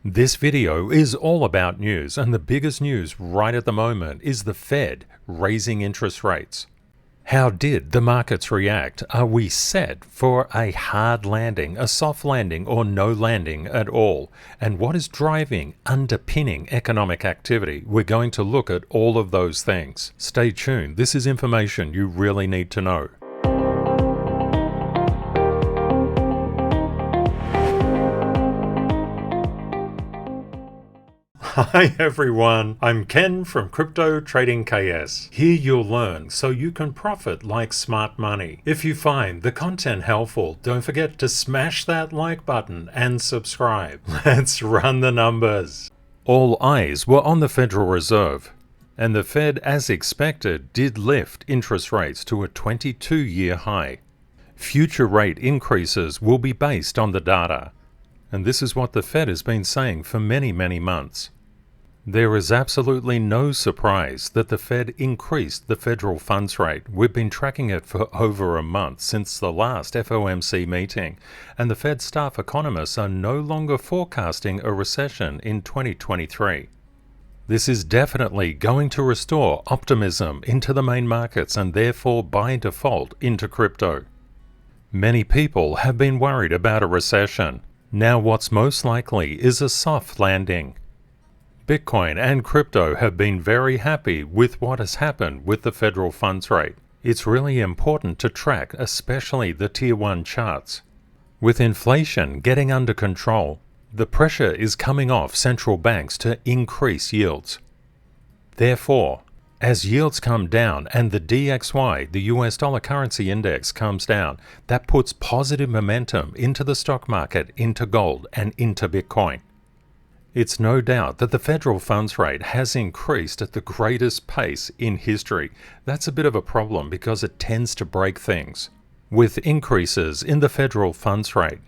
This video is all about news, and the biggest news right at the moment is the Fed raising interest rates. How did the markets react? Are we set for a hard landing, a soft landing, or no landing at all? And what is driving, underpinning economic activity? We're going to look at all of those things. Stay tuned. This is information you really need to know. Hi everyone, I'm Ken from Crypto Trading KS. Here you'll learn so you can profit like smart money. If you find the content helpful, don't forget to smash that like button and subscribe. Let's run the numbers. All eyes were on the Federal Reserve, and the Fed, as expected, did lift interest rates to a 22-year high. Future rate increases will be based on the data, and this is what the Fed has been saying for many months. There is absolutely no surprise that the Fed increased the federal funds rate. We've been tracking it for over a month since the last FOMC meeting, and the Fed staff economists are no longer forecasting a recession in 2023. This is definitely going to restore optimism into the main markets and therefore by default into crypto. Many people have been worried about a recession. Now what's most likely is a soft landing. Bitcoin and crypto have been very happy with what has happened with the federal funds rate. It's really important to track, especially the Tier 1 charts. With inflation getting under control, the pressure is coming off central banks to increase yields. Therefore, as yields come down and the DXY, the US dollar currency index, comes down, that puts positive momentum into the stock market, into gold, and into Bitcoin. It's no doubt that the federal funds rate has increased at the greatest pace in history. That's a bit of a problem because it tends to break things. With increases in the federal funds rate,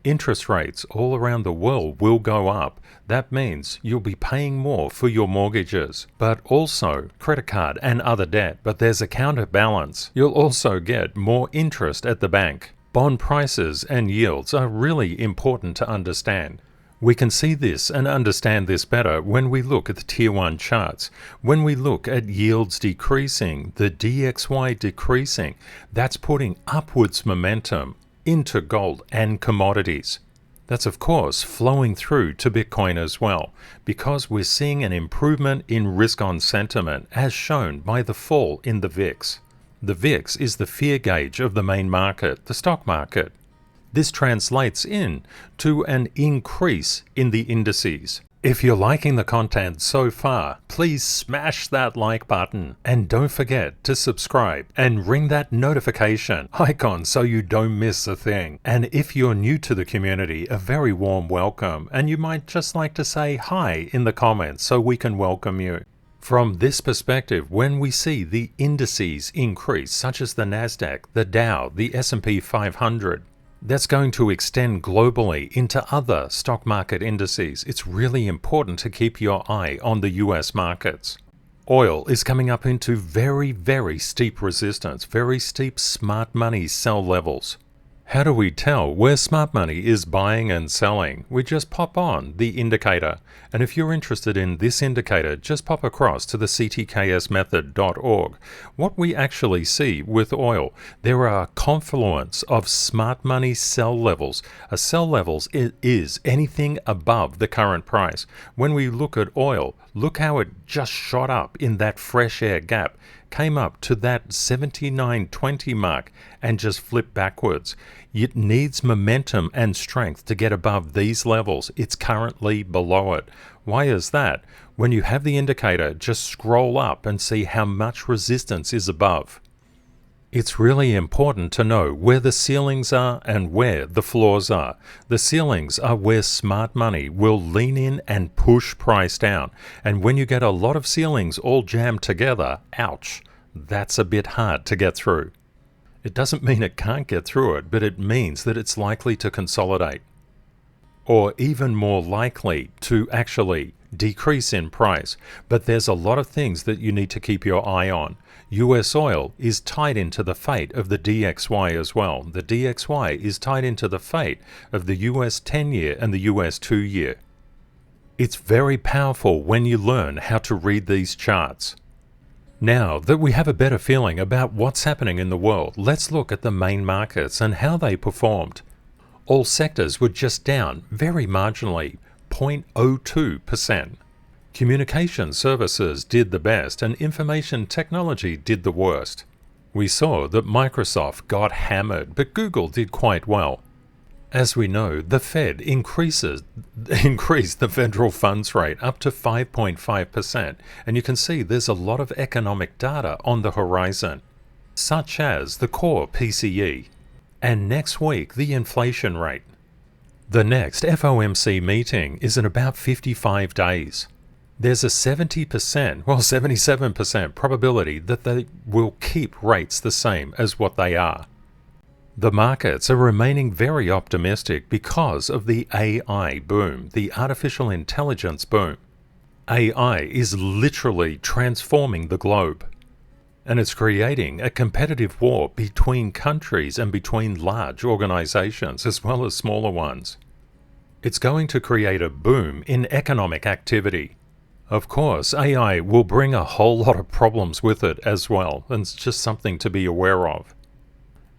interest rates all around the world will go up. That means you'll be paying more for your mortgages, but also credit card and other debt. But there's a counterbalance. You'll also get more interest at the bank. Bond prices and yields are really important to understand. We can see this and understand this better when we look at the Tier 1 charts. When we look at yields decreasing, the DXY decreasing, that's putting upwards momentum into gold and commodities. That's of course flowing through to Bitcoin as well, because we're seeing an improvement in risk-on sentiment as shown by the fall in the VIX. The VIX is the fear gauge of the main market, the stock market. This translates in to an increase in the indices. If you're liking the content so far, please smash that like button and don't forget to subscribe and ring that notification icon so you don't miss a thing. And if you're new to the community, a very warm welcome, and you might just like to say hi in the comments so we can welcome you. From this perspective, when we see the indices increase, such as the Nasdaq, the Dow, the S&P 500, that's going to extend globally into other stock market indices. It's really important to keep your eye on the US markets. Oil is coming up into very steep resistance, very steep smart money sell levels. How do we tell where smart money is buying and selling? We just pop on the indicator. And if you're interested in this indicator, just pop across to the CTKS Method.org. What we actually see with oil, there are a confluence of smart money sell levels. A sell levels is anything above the current price. When we look at oil, look how it just shot up in that fresh air gap, came up to that 79.20 mark and just flipped backwards. It needs momentum and strength to get above these levels. It's currently below it. Why is that? When you have the indicator, just scroll up and see how much resistance is above. It's really important to know where the ceilings are and where the floors are. The ceilings are where smart money will lean in and push price down. And when you get a lot of ceilings all jammed together, ouch, that's a bit hard to get through. It doesn't mean it can't get through it, but it means that it's likely to consolidate. Or even more likely to actually decrease in price. But there's a lot of things that you need to keep your eye on. US oil is tied into the fate of the DXY as well. The DXY is tied into the fate of the US 10-year and the US 2-year. It's very powerful when you learn how to read these charts. Now that we have a better feeling about what's happening in the world, let's look at the main markets and how they performed. All sectors were just down very marginally, 0.02%. Communication services did the best and information technology did the worst. We saw that Microsoft got hammered, but Google did quite well. As we know, the Fed increased the federal funds rate up to 5.5%, and you can see there's a lot of economic data on the horizon, such as the core PCE, and next week the inflation rate. The next FOMC meeting is in about 55 days. There's a 77% probability that they will keep rates the same as what they are. The markets are remaining very optimistic because of the AI boom, the artificial intelligence boom. AI is literally transforming the globe, and it's creating a competitive war between countries and between large organizations as well as smaller ones. It's going to create a boom in economic activity. Of course, AI will bring a whole lot of problems with it as well, and it's just something to be aware of.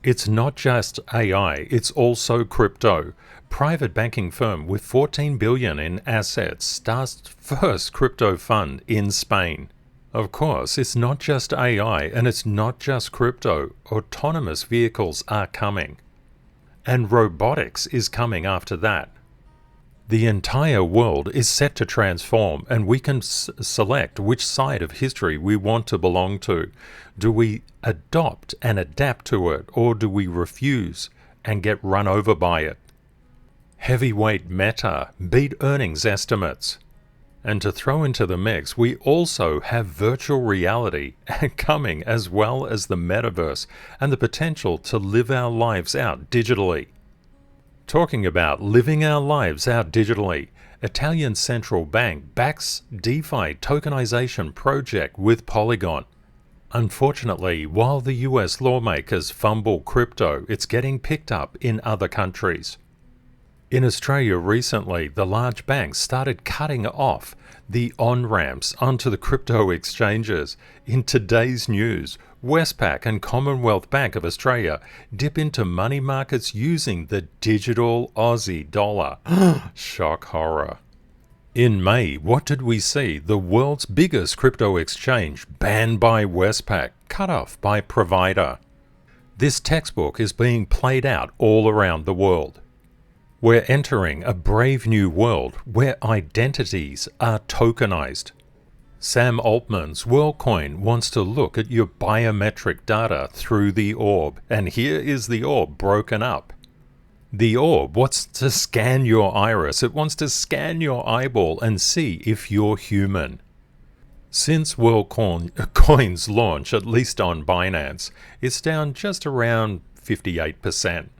It's not just AI, it's also crypto. Private banking firm with 14 billion in assets starts first crypto fund in Spain. Of course, it's not just AI and it's not just crypto. Autonomous vehicles are coming. And robotics is coming after that. The entire world is set to transform, and we can select which side of history we want to belong to. Do we adopt and adapt to it, or do we refuse and get run over by it? Heavyweight Meta beat earnings estimates. And to throw into the mix, we also have virtual reality coming, as well as the metaverse and the potential to live our lives out digitally. Talking about living our lives out digitally, Italian central bank backs DeFi tokenization project with Polygon. Unfortunately, while the US lawmakers fumble crypto, it's getting picked up in other countries. In Australia recently, the large banks started cutting off the on-ramps onto the crypto exchanges. In today's news, Westpac and Commonwealth Bank of Australia dip into money markets using the digital Aussie dollar. Shock horror. In May, what did we see? The world's biggest crypto exchange banned by Westpac, cut off by provider. This textbook is being played out all around the world. We're entering a brave new world where identities are tokenized. Sam Altman's WorldCoin wants to look at your biometric data through the orb, and here is the orb broken up. The orb wants to scan your iris, it wants to scan your eyeball and see if you're human. Since WorldCoin's launch, at least on Binance, it's down just around 58%.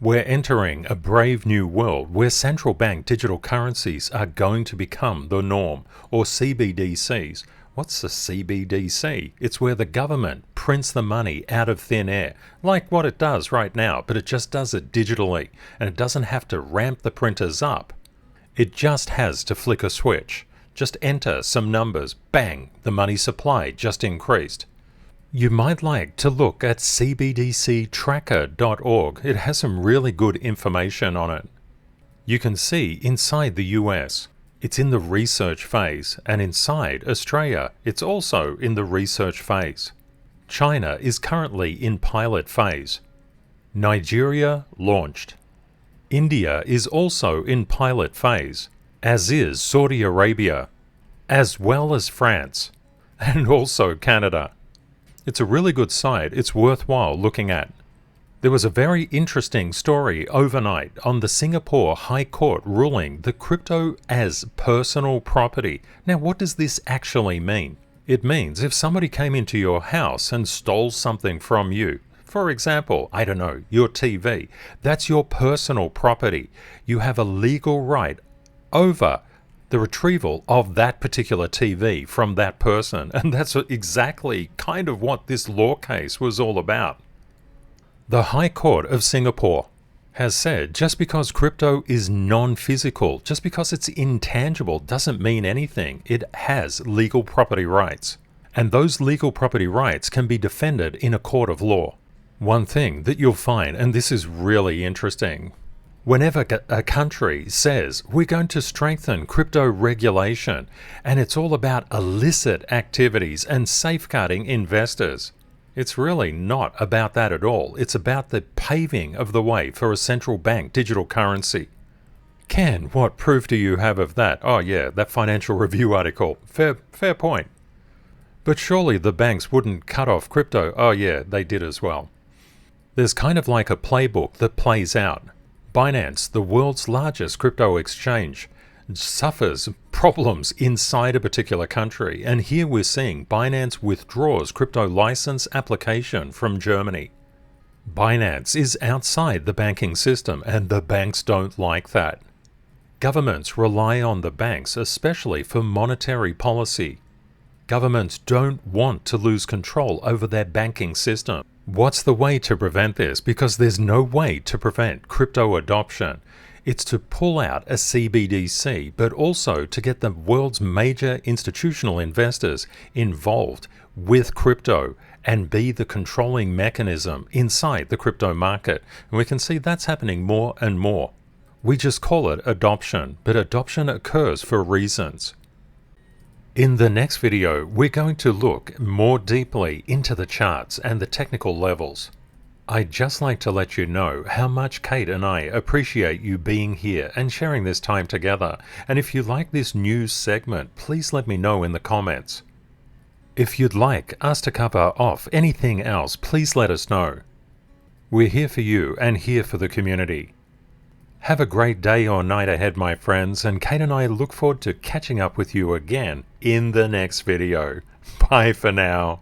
We're entering a brave new world where central bank digital currencies are going to become the norm, or CBDCs. What's a CBDC? It's where the government prints the money out of thin air, like what it does right now, but it just does it digitally, and it doesn't have to ramp the printers up. It just has to flick a switch. Just enter some numbers, bang, the money supply just increased. You might like to look at cbdctracker.org. It has some really good information on it. You can see inside the US, it's in the research phase, and inside Australia, it's also in the research phase. China is currently in pilot phase. Nigeria launched. India is also in pilot phase, as is Saudi Arabia, as well as France, and also Canada. It's a really good site, it's worthwhile looking at. There was a very interesting story overnight on the Singapore High Court ruling the crypto as personal property. Now, what does this actually mean? It means if somebody came into your house and stole something from you, for example, I don't know, your TV, that's your personal property. You have a legal right over the retrieval of that particular TV from that person. And that's exactly kind of what this law case was all about. The High Court of Singapore has said just because crypto is non-physical, just because it's intangible, doesn't mean anything. It has legal property rights. And those legal property rights can be defended in a court of law. One thing that you'll find, and this is really interesting, whenever a country says we're going to strengthen crypto regulation and it's all about illicit activities and safeguarding investors, it's really not about that at all. It's about the paving of the way for a central bank digital currency. Ken, what proof do you have of that? Oh yeah, that Financial Review article. Fair point. But surely the banks wouldn't cut off crypto. Oh yeah, they did as well. There's kind of like a playbook that plays out. Binance, the world's largest crypto exchange, suffers problems inside a particular country, and here we're seeing Binance withdraws crypto license application from Germany. Binance is outside the banking system, and the banks don't like that. Governments rely on the banks, especially for monetary policy. Governments don't want to lose control over their banking system. What's the way to prevent this? Because there's no way to prevent crypto adoption. It's to pull out a CBDC, but also to get the world's major institutional investors involved with crypto and be the controlling mechanism inside the crypto market. And we can see that's happening more and more. We just call it adoption, but adoption occurs for reasons. In the next video, we're going to look more deeply into the charts and the technical levels. I'd just like to let you know how much Kate and I appreciate you being here and sharing this time together. And if you like this news segment, please let me know in the comments. If you'd like us to cover off anything else, please let us know. We're here for you and here for the community. Have a great day or night ahead, my friends, and Kate and I look forward to catching up with you again in the next video. Bye for now.